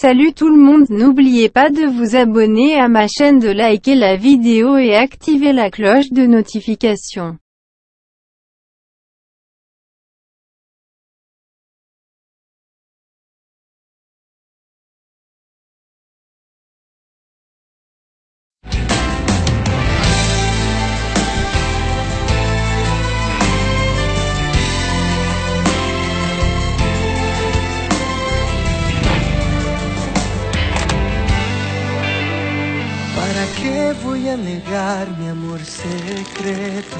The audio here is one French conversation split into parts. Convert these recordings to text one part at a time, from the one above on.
Salut tout le monde, n'oubliez pas de vous abonner à ma chaîne, de liker la vidéo et activer la cloche de notification. ¿Para qué voy a negar mi amor secreto?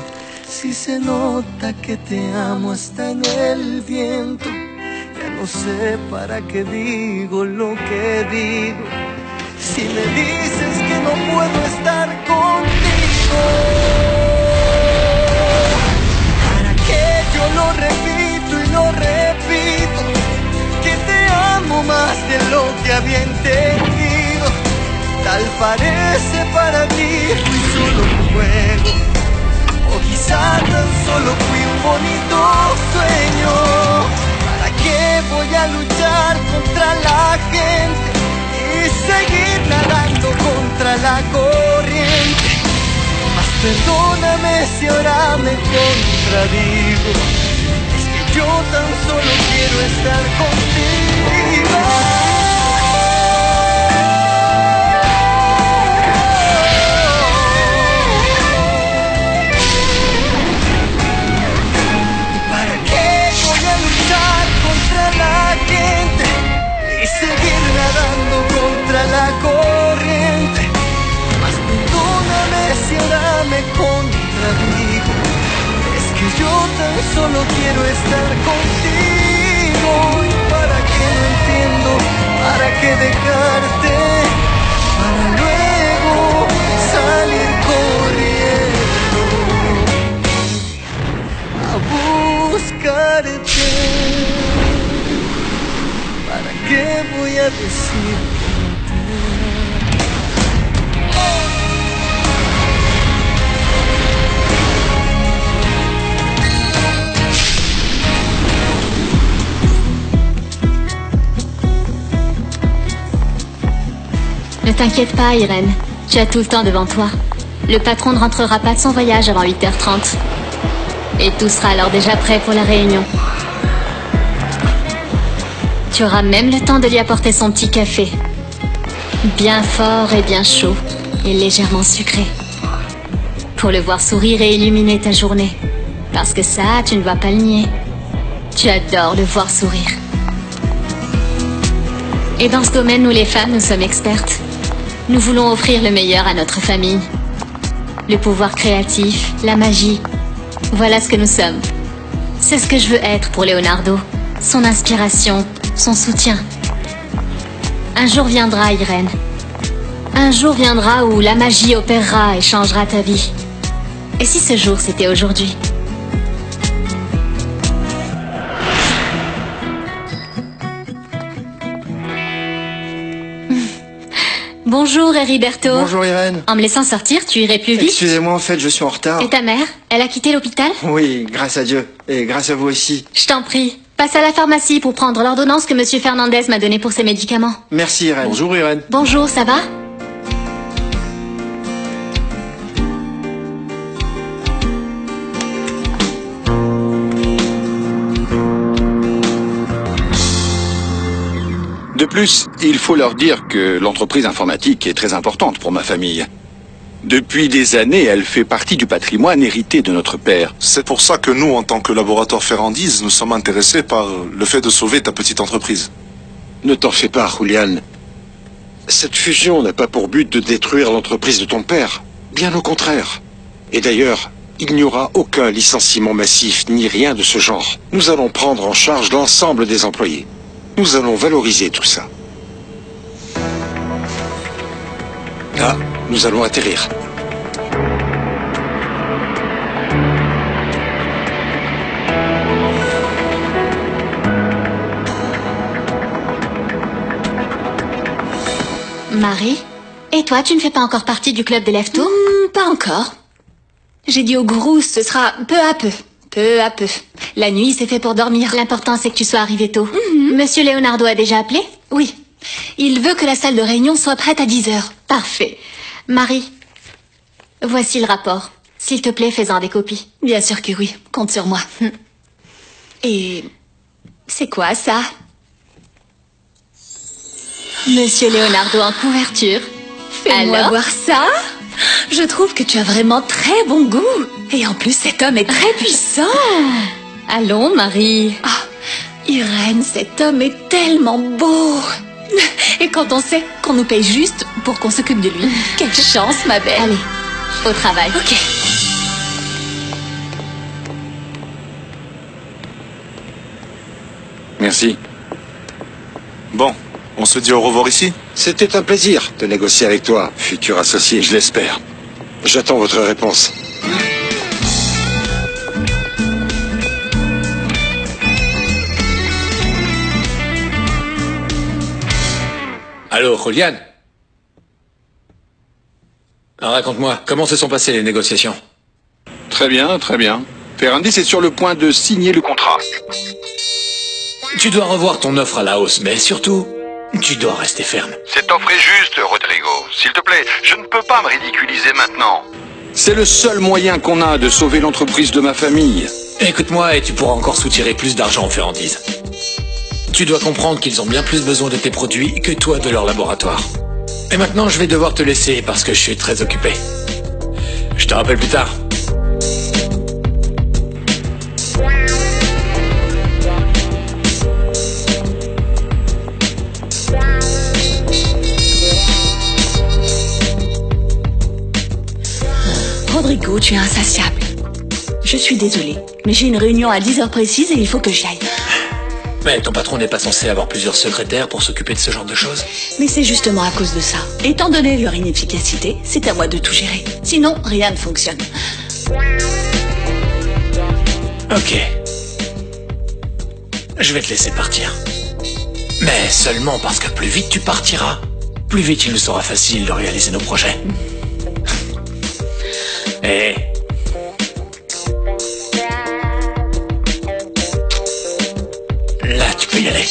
Si se nota que te amo hasta en el viento. Ya no sé para qué digo lo que digo. Si me dices que no puedo estar contigo, ¿para qué yo lo repito y lo repito? Que te amo más de lo que había entendido. Tal parece para ti fui solo un juego, o quizá tan solo fui un bonito sueño. ¿Para qué voy a luchar contra la gente y seguir nadando contra la corriente? Mas perdóname si ahora me contradigo, es que yo tan solo quiero estar contigo. La corriente, mas perdóname si ahora me contradigo, es que yo tan solo quiero estar contigo. Y para qué no entiendo, para qué dejarte, para luego salir corriendo a buscarte. ¿Para qué voy a decir? Ne t'inquiète pas, Irène. Tu as tout le temps devant toi. Le patron ne rentrera pas de son voyage avant 8h30. Et tout sera alors déjà prêt pour la réunion. Tu auras même le temps de lui apporter son petit café. Bien fort et bien chaud. Et légèrement sucré. Pour le voir sourire et illuminer ta journée. Parce que ça, tu ne vas pas le nier. Tu adores le voir sourire. Et dans ce domaine, nous les femmes, nous sommes expertes. Nous voulons offrir le meilleur à notre famille. Le pouvoir créatif, la magie. Voilà ce que nous sommes. C'est ce que je veux être pour Leonardo. Son inspiration, son soutien. Un jour viendra, Irène. Un jour viendra où la magie opérera et changera ta vie. Et si ce jour c'était aujourd'hui? Bonjour, Heriberto. Bonjour, Irène. En me laissant sortir, tu irais plus vite? Excusez-moi, en fait, je suis en retard. Et ta mère? Elle a quitté l'hôpital? Oui, grâce à Dieu. Et grâce à vous aussi. Je t'en prie. Passe à la pharmacie pour prendre l'ordonnance que Monsieur Fernandez m'a donnée pour ses médicaments. Merci, Irène. Bonjour, Irène. Bonjour, ça va? De plus, il faut leur dire que l'entreprise informatique est très importante pour ma famille. Depuis des années, elle fait partie du patrimoine hérité de notre père. C'est pour ça que nous, en tant que laboratoire Ferrandise, nous sommes intéressés par le fait de sauver ta petite entreprise. Ne t'en fais pas, Julian. Cette fusion n'a pas pour but de détruire l'entreprise de ton père. Bien au contraire. Et d'ailleurs, il n'y aura aucun licenciement massif ni rien de ce genre. Nous allons prendre en charge l'ensemble des employés. Nous allons valoriser tout ça. Là, nous allons atterrir. Marie? Et toi, tu ne fais pas encore partie du club des lève-tôt? Pas encore. J'ai dit au gourou, ce sera peu à peu. Peu à peu. La nuit, c'est fait pour dormir. L'important, c'est que tu sois arrivé tôt. Monsieur Leonardo a déjà appelé? Oui, Il veut que la salle de réunion soit prête à 10h. Parfait. Marie, voici le rapport. S'il te plaît, fais-en des copies. Bien sûr que oui, compte sur moi. Et c'est quoi ça? Monsieur Leonardo en couverture. Fais-moi Alors voir ça. Je trouve que tu as vraiment très bon goût. Et en plus, cet homme est très puissant. Allons, Marie. Ah, Irène, cet homme est tellement beau. Et quand on sait qu'on nous paye juste pour qu'on s'occupe de lui. Quelle chance, ma belle. Allez, au travail. Ok. Merci. Bon, on se dit au revoir ici? C'était un plaisir de négocier avec toi, futur associé. Je l'espère. J'attends votre réponse. Allô, Julian? Raconte-moi, comment se sont passées les négociations? Très bien, très bien. Ferrandis est sur le point de signer le contrat. Tu dois revoir ton offre à la hausse, mais surtout, tu dois rester ferme. Cette offre est juste, Rodrigo. S'il te plaît, je ne peux pas me ridiculiser maintenant. C'est le seul moyen qu'on a de sauver l'entreprise de ma famille. Écoute-moi et tu pourras encore soutirer plus d'argent en Ferrandis. Tu dois comprendre qu'ils ont bien plus besoin de tes produits que toi de leur laboratoire. Et maintenant, je vais devoir te laisser parce que je suis très occupé. Je te rappelle plus tard. Rodrigo, tu es insatiable. Je suis désolée, mais j'ai une réunion à 10h précise et il faut que j'y aille. Mais ton patron n'est pas censé avoir plusieurs secrétaires pour s'occuper de ce genre de choses. Mais c'est justement à cause de ça. Étant donné leur inefficacité, c'est à moi de tout gérer. Sinon, rien ne fonctionne. Ok. Je vais te laisser partir. Mais seulement parce que plus vite tu partiras, plus vite il nous sera facile de réaliser nos projets. Et... là, tu peux y aller.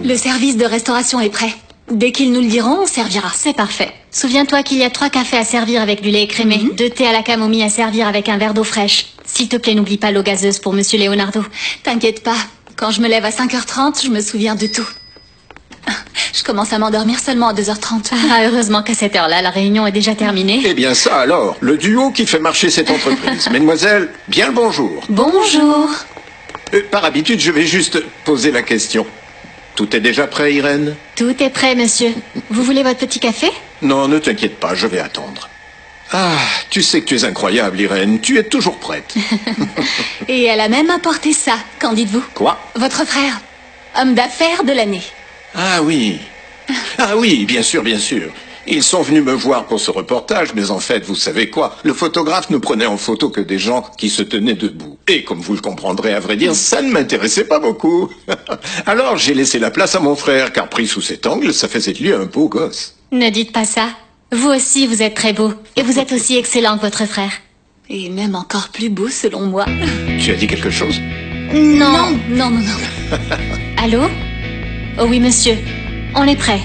Le service de restauration est prêt. Dès qu'ils nous le diront, on servira. C'est parfait. Souviens-toi qu'il y a 3 cafés à servir avec du lait écrémé, 2 thés à la camomille à servir avec un verre d'eau fraîche. S'il te plaît, n'oublie pas l'eau gazeuse pour Monsieur Leonardo. T'inquiète pas, quand je me lève à 5h30, je me souviens de tout. Je commence à m'endormir seulement à 2h30. Ah, heureusement qu'à cette heure-là, la réunion est déjà terminée. Eh bien ça alors, le duo qui fait marcher cette entreprise. Mesdemoiselles, bien le bonjour. Bonjour. Par habitude, je vais juste poser la question. Tout est déjà prêt, Irène? Tout est prêt, monsieur. Vous voulez votre petit café? Non, ne t'inquiète pas, je vais attendre. Ah, tu sais que tu es incroyable, Irène. Tu es toujours prête. Et elle a même apporté ça, qu'en dites-vous? Quoi? Votre frère, homme d'affaires de l'année. Ah oui. Ah oui, bien sûr, bien sûr. Ils sont venus me voir pour ce reportage, mais en fait, vous savez quoi? Le photographe ne prenait en photo que des gens qui se tenaient debout. Et comme vous le comprendrez, à vrai dire, ça ne m'intéressait pas beaucoup. Alors j'ai laissé la place à mon frère, car pris sous cet angle, ça faisait de lui un beau gosse. Ne dites pas ça. Vous aussi, vous êtes très beau. Et vous êtes aussi excellent que votre frère. Et même encore plus beau, selon moi. Tu as dit quelque chose? Non. Non. Allô? Oh oui, monsieur. On est prêt.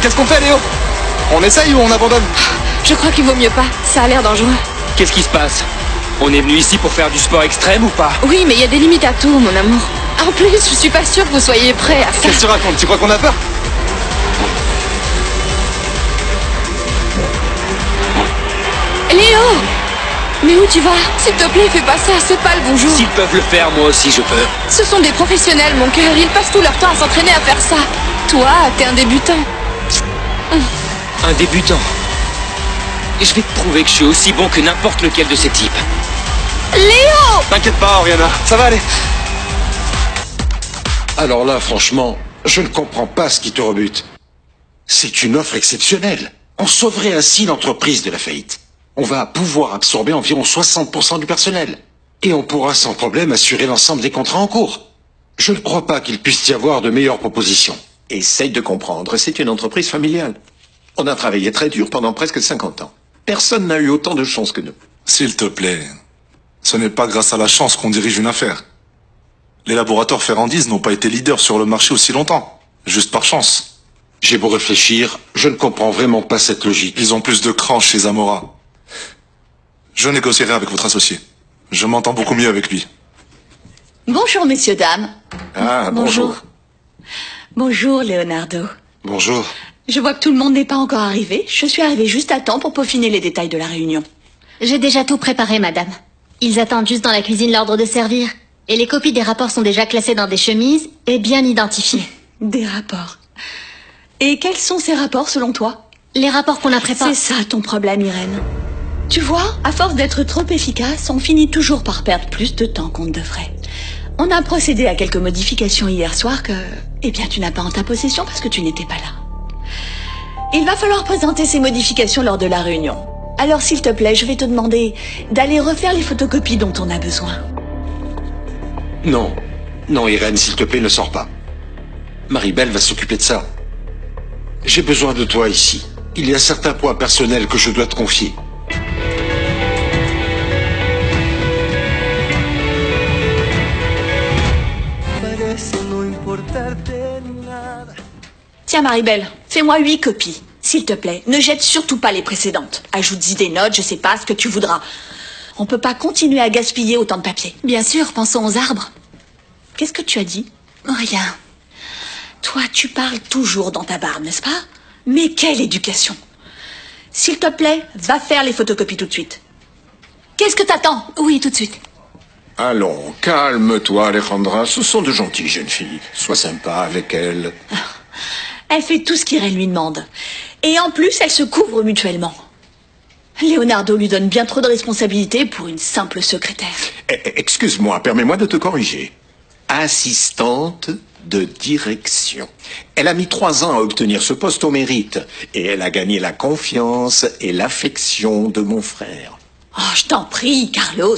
Qu'est-ce qu'on fait, Léo? On essaye ou on abandonne? Je crois qu'il vaut mieux pas. Ça a l'air dangereux. Qu'est-ce qui se passe? On est venu ici pour faire du sport extrême ou pas? Oui, mais il y a des limites à tout, mon amour. En plus, je suis pas sûre que vous soyez prêts à ça. Qu'est-ce que tu racontes? Tu crois qu'on a peur? Léo! Mais où tu vas? S'il te plaît, fais pas ça, c'est pas le bonjour. S'ils peuvent le faire, moi aussi je peux. Ce sont des professionnels, mon cœur. Ils passent tout leur temps à s'entraîner à faire ça. Toi, t'es un débutant. Un débutant. Et je vais te prouver que je suis aussi bon que n'importe lequel de ces types. Léo! T'inquiète pas, Oriana, ça va aller. Alors là, franchement, je ne comprends pas ce qui te rebute. C'est une offre exceptionnelle. On sauverait ainsi l'entreprise de la faillite. On va pouvoir absorber environ 60% du personnel. Et on pourra sans problème assurer l'ensemble des contrats en cours. Je ne crois pas qu'il puisse y avoir de meilleures propositions. Essaye de comprendre, c'est une entreprise familiale. On a travaillé très dur pendant presque 50 ans. Personne n'a eu autant de chance que nous. S'il te plaît, ce n'est pas grâce à la chance qu'on dirige une affaire. Les laboratoires Ferrandise n'ont pas été leaders sur le marché aussi longtemps, juste par chance. J'ai beau réfléchir, je ne comprends vraiment pas cette logique. Ils ont plus de cran chez Zamora. Je négocierai avec votre associé. Je m'entends beaucoup mieux avec lui. Bonjour, messieurs, dames. Ah, bonjour. Bonjour, Leonardo. Bonjour. Je vois que tout le monde n'est pas encore arrivé. Je suis arrivée juste à temps pour peaufiner les détails de la réunion. J'ai déjà tout préparé, madame. Ils attendent juste dans la cuisine l'ordre de servir. Et les copies des rapports sont déjà classées dans des chemises et bien identifiées. Des rapports. Et quels sont ces rapports selon toi? Les rapports qu'on a préparés. C'est ça ton problème, Irène. Tu vois, à force d'être trop efficace, on finit toujours par perdre plus de temps qu'on ne devrait. On a procédé à quelques modifications hier soir que, eh bien, tu n'as pas en ta possession parce que tu n'étais pas là. Il va falloir présenter ces modifications lors de la réunion. Alors, s'il te plaît, je vais te demander d'aller refaire les photocopies dont on a besoin. Non. Non, Irène, s'il te plaît, ne sors pas. Maribel va s'occuper de ça. J'ai besoin de toi ici. Il y a certains points personnels que je dois te confier. Tiens, Maribel, fais-moi 8 copies. S'il te plaît, ne jette surtout pas les précédentes. Ajoute-y des notes, je sais pas, ce que tu voudras. On peut pas continuer à gaspiller autant de papier. Bien sûr, pensons aux arbres. Qu'est-ce que tu as dit? Rien. Toi, tu parles toujours dans ta barbe, n'est-ce pas? Mais quelle éducation! S'il te plaît, va faire les photocopies tout de suite. Qu'est-ce que t'attends? Oui, tout de suite. Allons, calme-toi, Alejandra. Ce sont de gentilles jeunes filles. Sois sympa avec elles. Elle fait tout ce qu'Irène lui demande. Et en plus, elles se couvrent mutuellement. Leonardo lui donne bien trop de responsabilités pour une simple secrétaire. Excuse-moi, permets-moi de te corriger. Assistante de direction. Elle a mis 3 ans à obtenir ce poste au mérite. Et elle a gagné la confiance et l'affection de mon frère. Oh, je t'en prie, Carlos.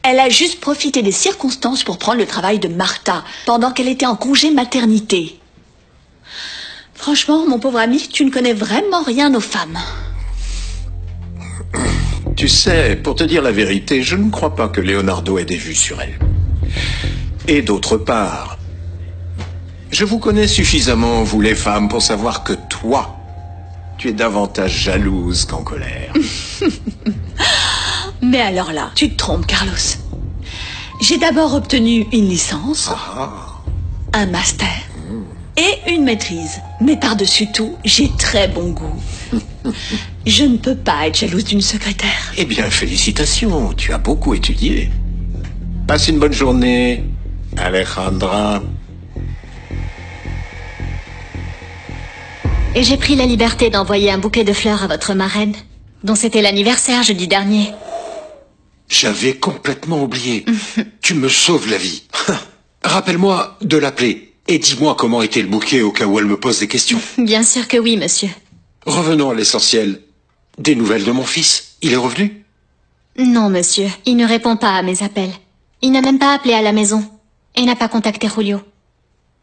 Elle a juste profité des circonstances pour prendre le travail de Martha pendant qu'elle était en congé maternité. Franchement, mon pauvre ami, tu ne connais vraiment rien aux femmes. Tu sais, pour te dire la vérité, je ne crois pas que Leonardo ait des vues sur elle. Et d'autre part, je vous connais suffisamment, vous les femmes, pour savoir que toi, tu es davantage jalouse qu'en colère. Mais alors là, tu te trompes, Carlos. J'ai d'abord obtenu une licence, un master et une maîtrise. Mais par-dessus tout, j'ai très bon goût. Je ne peux pas être jalouse d'une secrétaire. Eh bien, félicitations, tu as beaucoup étudié. Passe une bonne journée, Alejandra. Et j'ai pris la liberté d'envoyer un bouquet de fleurs à votre marraine, dont c'était l'anniversaire jeudi dernier. J'avais complètement oublié. Tu me sauves la vie. Rappelle-moi de l'appeler et dis-moi comment était le bouquet au cas où elle me pose des questions. Bien sûr que oui, monsieur. Revenons à l'essentiel. Des nouvelles de mon fils? Il est revenu? Non, monsieur. Il ne répond pas à mes appels. Il n'a même pas appelé à la maison. Et n'a pas contacté Julio.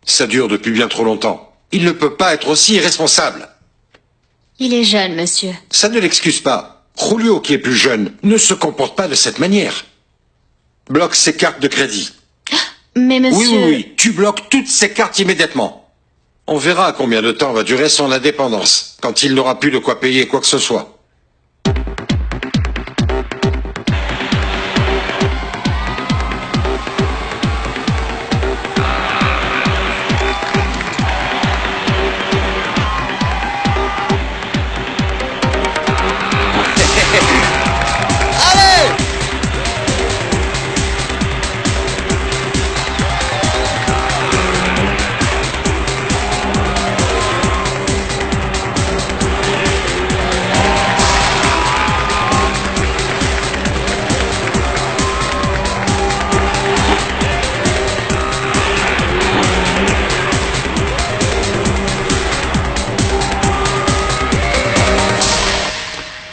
Ça dure depuis bien trop longtemps. Il ne peut pas être aussi irresponsable. Il est jeune, monsieur. Ça ne l'excuse pas. Julio, qui est plus jeune, ne se comporte pas de cette manière. Bloque ses cartes de crédit. Mais monsieur... Oui, tu bloques toutes ces cartes immédiatement. On verra combien de temps va durer son indépendance, quand il n'aura plus de quoi payer quoi que ce soit.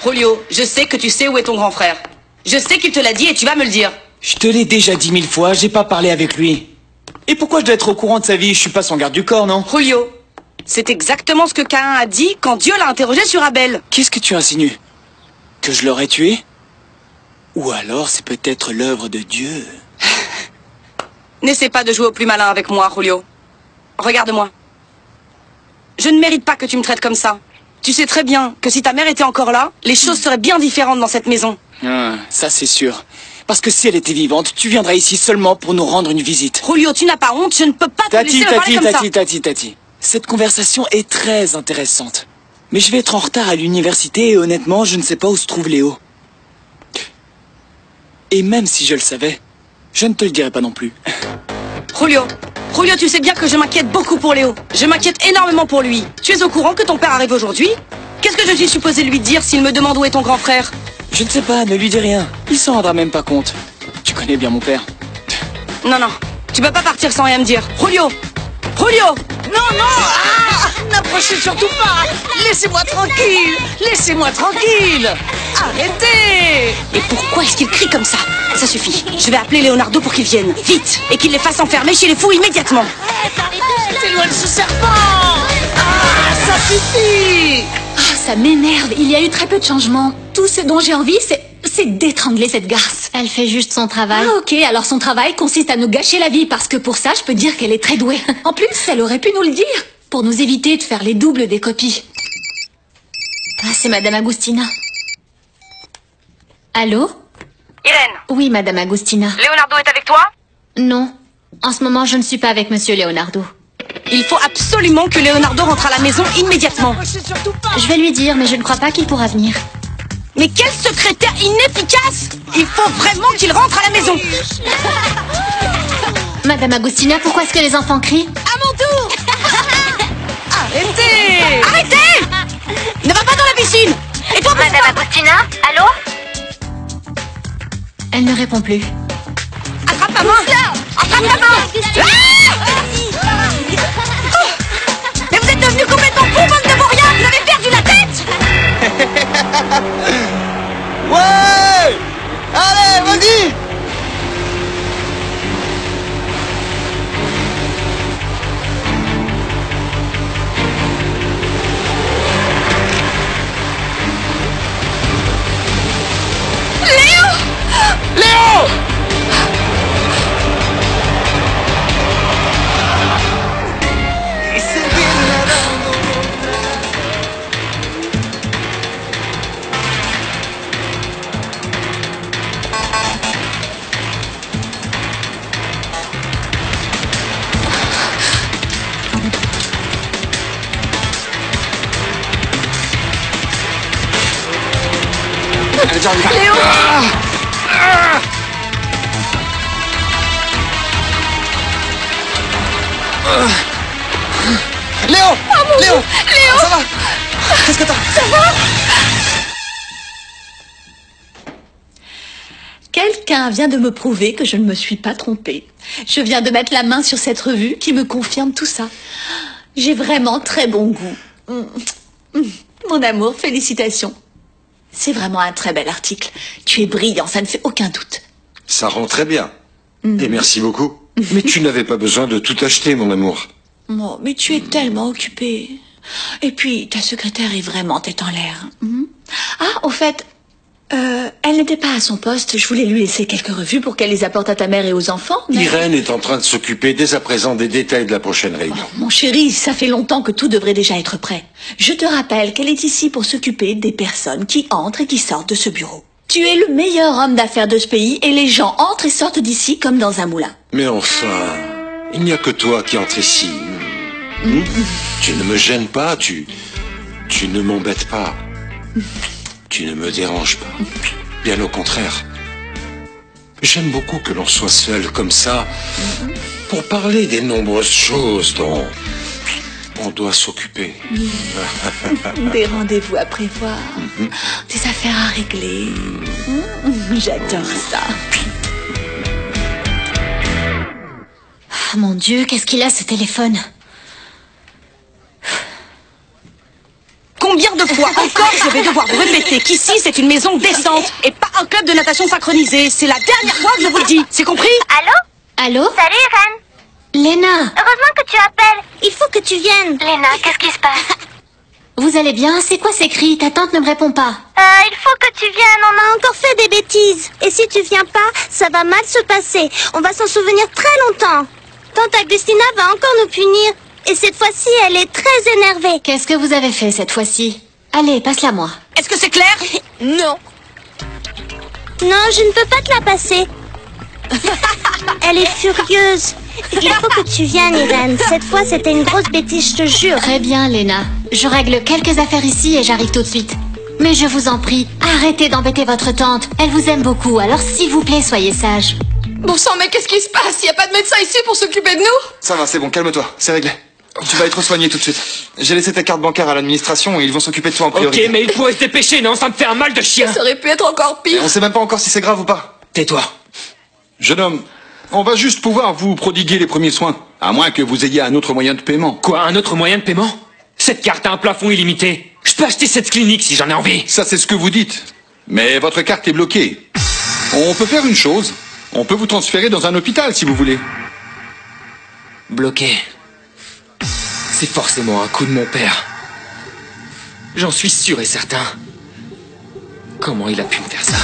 Julio, je sais que tu sais où est ton grand frère. Je sais qu'il te l'a dit et tu vas me le dire. Je te l'ai déjà dit 1000 fois, j'ai pas parlé avec lui. Et pourquoi je dois être au courant de sa vie? Je suis pas son garde du corps, non? Julio, c'est exactement ce que Caïn a dit quand Dieu l'a interrogé sur Abel. Qu'est-ce que tu insinues? Que je l'aurais tué? Ou alors c'est peut-être l'œuvre de Dieu? N'essaie pas de jouer au plus malin avec moi, Julio. Regarde-moi. Je ne mérite pas que tu me traites comme ça. Tu sais très bien que si ta mère était encore là, les choses seraient bien différentes dans cette maison. Ah, ça c'est sûr. Parce que si elle était vivante, tu viendrais ici seulement pour nous rendre une visite. Julio, tu n'as pas honte, je ne peux pas te laisser me parler comme ça. Tati. Cette conversation est très intéressante. Mais je vais être en retard à l'université et honnêtement, je ne sais pas où se trouve Léo. Et même si je le savais, je ne te le dirai pas non plus. Julio, tu sais bien que je m'inquiète beaucoup pour Léo. Je m'inquiète énormément pour lui. Tu es au courant que ton père arrive aujourd'hui? Qu'est-ce que je suis supposé lui dire s'il me demande où est ton grand frère? Je ne sais pas, ne lui dis rien. Il s'en rendra même pas compte. Tu connais bien mon père. Non, tu peux pas partir sans rien me dire. Julio! Non, n'approchez surtout pas. Laissez-moi tranquille. Arrêtez. Et pourquoi est-ce qu'il crie comme ça? Ça suffit. Je vais appeler Leonardo pour qu'il vienne. Vite. Et qu'il les fasse enfermer chez les fous immédiatement. T'es loin de ce serpent. Ça suffit. Ça m'énerve. Il y a eu très peu de changements. Tout ce dont j'ai envie, c'est d'étrangler cette garce. Elle fait juste son travail. Ah ok, alors son travail consiste à nous gâcher la vie, parce que pour ça, je peux dire qu'elle est très douée. En plus, elle aurait pu nous le dire, pour nous éviter de faire les doubles des copies. Ah, c'est Madame Agustina. Allô? Irène. Oui, Madame Agustina. Leonardo est avec toi? Non. En ce moment, je ne suis pas avec Monsieur Leonardo. Il faut absolument que Leonardo rentre à la maison immédiatement. Je vais lui dire, mais je ne crois pas qu'il pourra venir. Mais quel secrétaire inefficace! Il faut vraiment qu'il rentre à la maison. Madame Agustina, pourquoi est-ce que les enfants crient? À mon tour. Arrêtez! Ne va pas dans la piscine. Et toi, Madame Agustina, allô? Elle ne répond plus. Attrape ma main! Attrape ma main! Mais vous êtes devenus complètement fous, bande de vauriens! Vous avez perdu la tête! Ouais! Allez, vas-y! Léo! Léo! Léo! Léo! Ça va? Qu'est-ce que t'as? Ça va? Quelqu'un vient de me prouver que je ne me suis pas trompée. Je viens de mettre la main sur cette revue qui me confirme tout ça. J'ai vraiment très bon goût. Mon amour, félicitations. C'est vraiment un très bel article. Tu es brillant, ça ne fait aucun doute. Ça rend très bien. Et merci beaucoup. Mais tu n'avais pas besoin de tout acheter, mon amour. Oh, mais tu es tellement occupée. Et puis, ta secrétaire est vraiment tête en l'air. Ah, au fait, Elle n'était pas à son poste. Je voulais lui laisser quelques revues pour qu'elle les apporte à ta mère et aux enfants. Mais... Irène est en train de s'occuper dès à présent des détails de la prochaine réunion. Oh, mon chéri, ça fait longtemps que tout devrait déjà être prêt. Je te rappelle qu'elle est ici pour s'occuper des personnes qui entrent et qui sortent de ce bureau. Tu es le meilleur homme d'affaires de ce pays et les gens entrent et sortent d'ici comme dans un moulin. Mais enfin, il n'y a que toi qui entres ici. Tu ne me gênes pas, tu ne m'embêtes pas. Tu ne me déranges pas. Bien au contraire. J'aime beaucoup que l'on soit seul comme ça pour parler des nombreuses choses dont on doit s'occuper. Des rendez-vous à prévoir, des affaires à régler. J'adore ça. Ah, mon Dieu, qu'est-ce qu'il a ce téléphone? Combien de fois encore je vais devoir vous répéter qu'ici c'est une maison décente et pas un club de natation synchronisé. C'est la dernière fois que je vous le dis. C'est compris? Allô? Allô? Salut Irène. Léna. Heureusement que tu appelles. Il faut que tu viennes. Léna, qu'est-ce qui se passe? Vous allez bien? C'est quoi ces cris? Ta tante ne me répond pas. Il faut que tu viennes. On a encore fait des bêtises. Et si tu viens pas, ça va mal se passer. On va s'en souvenir très longtemps. Tante Agustina va encore nous punir. Et cette fois-ci, elle est très énervée. Qu'est-ce que vous avez fait cette fois-ci? Allez, passe-la moi. Est-ce que c'est clair? Non. Non, je ne peux pas te la passer. Elle est furieuse. Il faut que tu viennes, Irène. Cette fois, c'était une grosse bêtise, je te jure. Très bien, Léna. Je règle quelques affaires ici et j'arrive tout de suite. Mais je vous en prie, arrêtez d'embêter votre tante. Elle vous aime beaucoup, alors s'il vous plaît, soyez sage. Bon sang, mais qu'est-ce qui se passe? Y a pas de médecin ici pour s'occuper de nous? Ça va, c'est bon, calme-toi, c'est réglé. Tu vas être soigné tout de suite. J'ai laissé ta carte bancaire à l'administration et ils vont s'occuper de toi en priorité. Ok, mais il faut se dépêcher, non? Ça me fait un mal de chien. Ça aurait pu être encore pire. Et on sait même pas encore si c'est grave ou pas. Tais-toi. Jeune homme, on va juste pouvoir vous prodiguer les premiers soins, à moins que vous ayez un autre moyen de paiement. Quoi, un autre moyen de paiement? Cette carte a un plafond illimité. Je peux acheter cette clinique si j'en ai envie. Ça, c'est ce que vous dites. Mais votre carte est bloquée. On peut faire une chose. On peut vous transférer dans un hôpital si vous voulez. Bloqué. C'est forcément un coup de mon père. J'en suis sûr et certain. Comment il a pu me faire ça?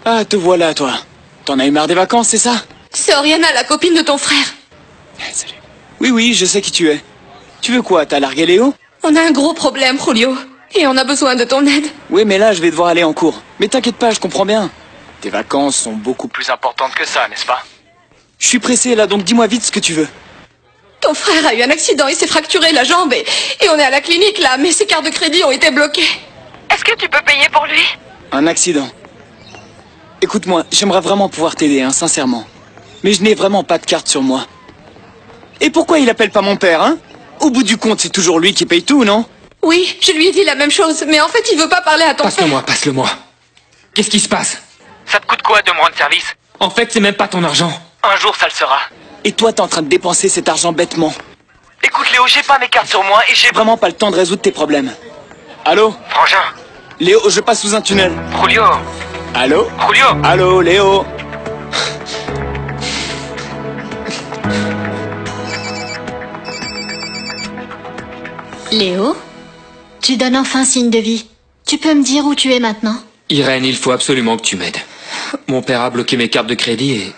Ah, te voilà, toi. T'en as eu marre des vacances, c'est ça? C'est Oriana, la copine de ton frère. Salut. Oui, je sais qui tu es. Tu veux quoi? T'as largué Léo? On a un gros problème, Julio. Et on a besoin de ton aide. Oui, mais là, je vais devoir aller en cours. Mais t'inquiète pas, je comprends bien. Tes vacances sont beaucoup plus importantes que ça, n'est-ce pas? Je suis pressé, là, donc dis-moi vite ce que tu veux. Ton frère a eu un accident, il s'est fracturé la jambe et on est à la clinique, là, mais ses cartes de crédit ont été bloquées. Est-ce que tu peux payer pour lui? Un accident. Écoute-moi, j'aimerais vraiment pouvoir t'aider, hein, sincèrement. Mais je n'ai vraiment pas de carte sur moi. Et pourquoi il appelle pas mon père, hein? Au bout du compte, c'est toujours lui qui paye tout, non? Oui, je lui ai dit la même chose, mais en fait, il veut pas parler à ton père. Passe-le-moi. Qu'est-ce qui se passe? Ça te coûte quoi de me rendre service? En fait, c'est même pas ton argent. Un jour, ça le sera. Et toi, t'es en train de dépenser cet argent bêtement. Écoute, Léo, j'ai pas mes cartes sur moi et j'ai vraiment pas le temps de résoudre tes problèmes. Allô? Frangin. Léo, je passe sous un tunnel. Julio. Allô? Julio. Allô, Léo? Léo? Tu donnes enfin signe de vie. Tu peux me dire où tu es maintenant? Irène, il faut absolument que tu m'aides. Mon père a bloqué mes cartes de crédit et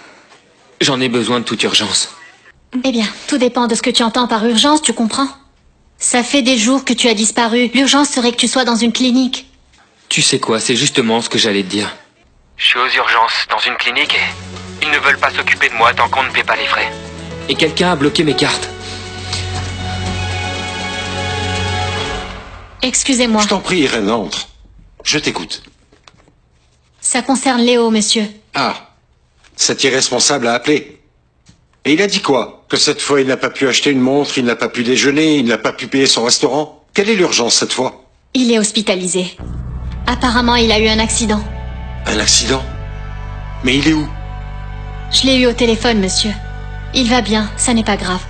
j'en ai besoin de toute urgence. Eh bien, tout dépend de ce que tu entends par urgence, tu comprends? Ça fait des jours que tu as disparu. L'urgence serait que tu sois dans une clinique. Tu sais quoi, c'est justement ce que j'allais te dire. Je suis aux urgences, dans une clinique, et ils ne veulent pas s'occuper de moi tant qu'on ne paie pas les frais. Et quelqu'un a bloqué mes cartes. Excusez-moi. Je t'en prie, Irène, entre. Je t'écoute. Ça concerne Léo, monsieur. Ah, cet irresponsable a appelé. Et il a dit quoi? Que cette fois, il n'a pas pu acheter une montre, il n'a pas pu déjeuner, il n'a pas pu payer son restaurant? Quelle est l'urgence cette fois? Il est hospitalisé. Apparemment, il a eu un accident. Un accident? Mais il est où? Je l'ai eu au téléphone, monsieur. Il va bien, ça n'est pas grave.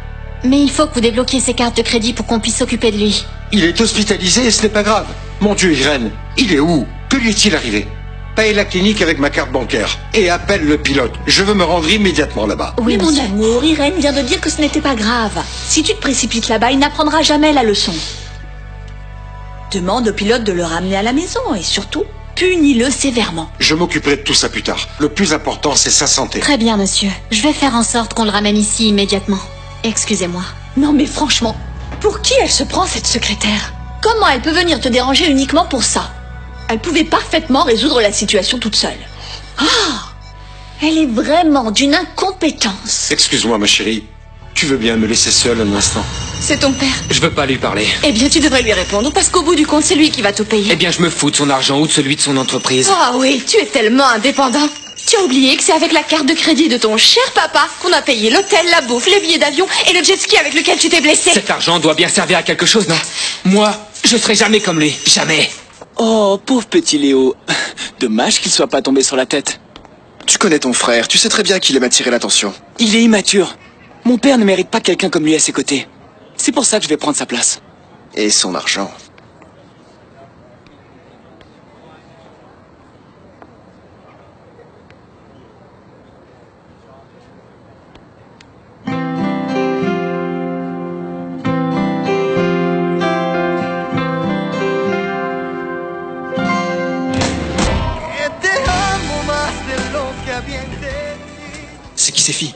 Mais il faut que vous débloquiez ses cartes de crédit pour qu'on puisse s'occuper de lui. Il est hospitalisé et ce n'est pas grave. Mon Dieu, Irène, il est où? Que lui est-il arrivé? paye la clinique avec ma carte bancaire et appelle le pilote. Je veux me rendre immédiatement là-bas. Oui, mon amour, Irène vient de dire que ce n'était pas grave. Si tu te précipites là-bas, il n'apprendra jamais la leçon. Demande au pilote de le ramener à la maison et surtout, punis-le sévèrement. Je m'occuperai de tout ça plus tard. Le plus important, c'est sa santé. Très bien, monsieur. Je vais faire en sorte qu'on le ramène ici immédiatement. Excusez-moi. Non mais franchement, pour qui elle se prend cette secrétaire? Comment elle peut venir te déranger uniquement pour ça? Elle pouvait parfaitement résoudre la situation toute seule. Ah! Elle est vraiment d'une incompétence. Excuse-moi, ma chérie. Tu veux bien me laisser seule un instant? C'est ton père. Je veux pas lui parler. Eh bien, tu devrais lui répondre, parce qu'au bout du compte, c'est lui qui va tout payer. Eh bien, je me fous de son argent ou de celui de son entreprise. Ah oui, tu es tellement indépendant. Tu as oublié que c'est avec la carte de crédit de ton cher papa qu'on a payé l'hôtel, la bouffe, les billets d'avion et le jet ski avec lequel tu t'es blessé. Cet argent doit bien servir à quelque chose, non? Moi, je serai jamais comme lui. Jamais. Oh, pauvre petit Léo. Dommage qu'il soit pas tombé sur la tête. Tu connais ton frère, tu sais très bien qu'il aime attirer l'attention. Il est immature. Mon père ne mérite pas quelqu'un comme lui à ses côtés. C'est pour ça que je vais prendre sa place. Et son argent. C'est qui ces filles?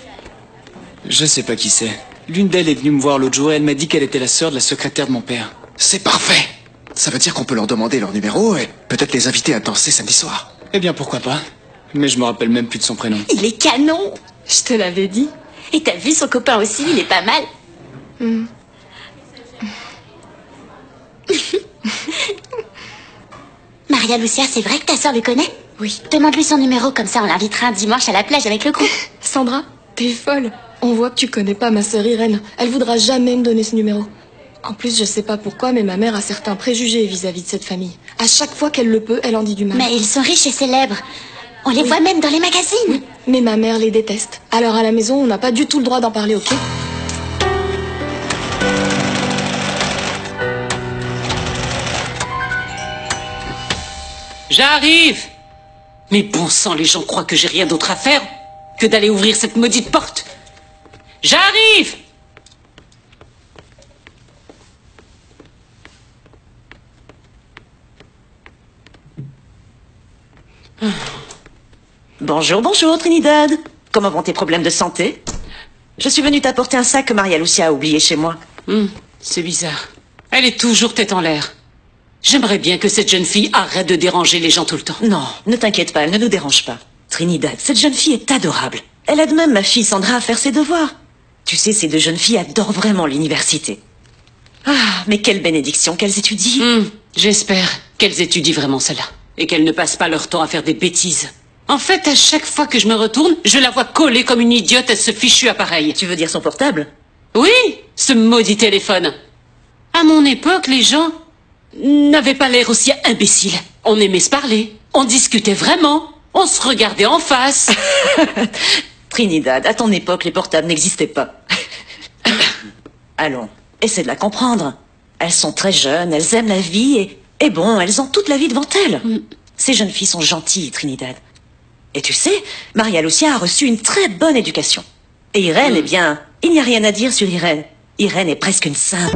Je sais pas qui c'est. L'une d'elles est venue me voir l'autre jour et elle m'a dit qu'elle était la sœur de la secrétaire de mon père. C'est parfait. Ça veut dire qu'on peut leur demander leur numéro et peut-être les inviter à danser samedi soir. Eh bien, pourquoi pas. Mais je me rappelle même plus de son prénom. Il est canon. Je te l'avais dit. Et t'as vu son copain aussi, il est pas mal. Maria Lucia, c'est vrai que ta sœur le connaît? Oui. Demande-lui son numéro, comme ça on l'invitera un dimanche à la plage avec le groupe. Sandra, t'es folle. On voit que tu connais pas ma sœur Irène. Elle voudra jamais me donner ce numéro. En plus, je sais pas pourquoi, mais ma mère a certains préjugés vis-à-vis de cette famille. À chaque fois qu'elle le peut, elle en dit du mal. Mais ils sont riches et célèbres. On les voit même dans les magazines. Oui, mais ma mère les déteste. Alors à la maison, on n'a pas du tout le droit d'en parler, ok? J'arrive! Mais bon sang, les gens croient que j'ai rien d'autre à faire que d'aller ouvrir cette maudite porte. J'arrive! Bonjour, bonjour Trinidad. Comment vont tes problèmes de santé? Je suis venue t'apporter un sac que Maria Lucia a oublié chez moi. C'est bizarre. Elle est toujours tête en l'air. J'aimerais bien que cette jeune fille arrête de déranger les gens tout le temps. Non, ne t'inquiète pas, elle ne nous dérange pas. Trinidad, cette jeune fille est adorable. Elle aide même ma fille Sandra à faire ses devoirs. Tu sais, ces deux jeunes filles adorent vraiment l'université. Ah, mais quelle bénédiction qu'elles étudient. J'espère qu'elles étudient vraiment cela. Et qu'elles ne passent pas leur temps à faire des bêtises. En fait, à chaque fois que je me retourne, je la vois collée comme une idiote à ce fichu appareil. Tu veux dire son portable? Oui, ce maudit téléphone. À mon époque, les gens n'avaient pas l'air aussi imbéciles. On aimait se parler, on discutait vraiment, on se regardait en face. Trinidad, à ton époque, les portables n'existaient pas. Allons, essaie de la comprendre. Elles sont très jeunes, elles aiment la vie et bon, elles ont toute la vie devant elles. Ces jeunes filles sont gentilles, Trinidad. Et tu sais, Maria Lucia a reçu une très bonne éducation. Et Irène, eh bien, il n'y a rien à dire sur Irène. Irène est presque une sainte.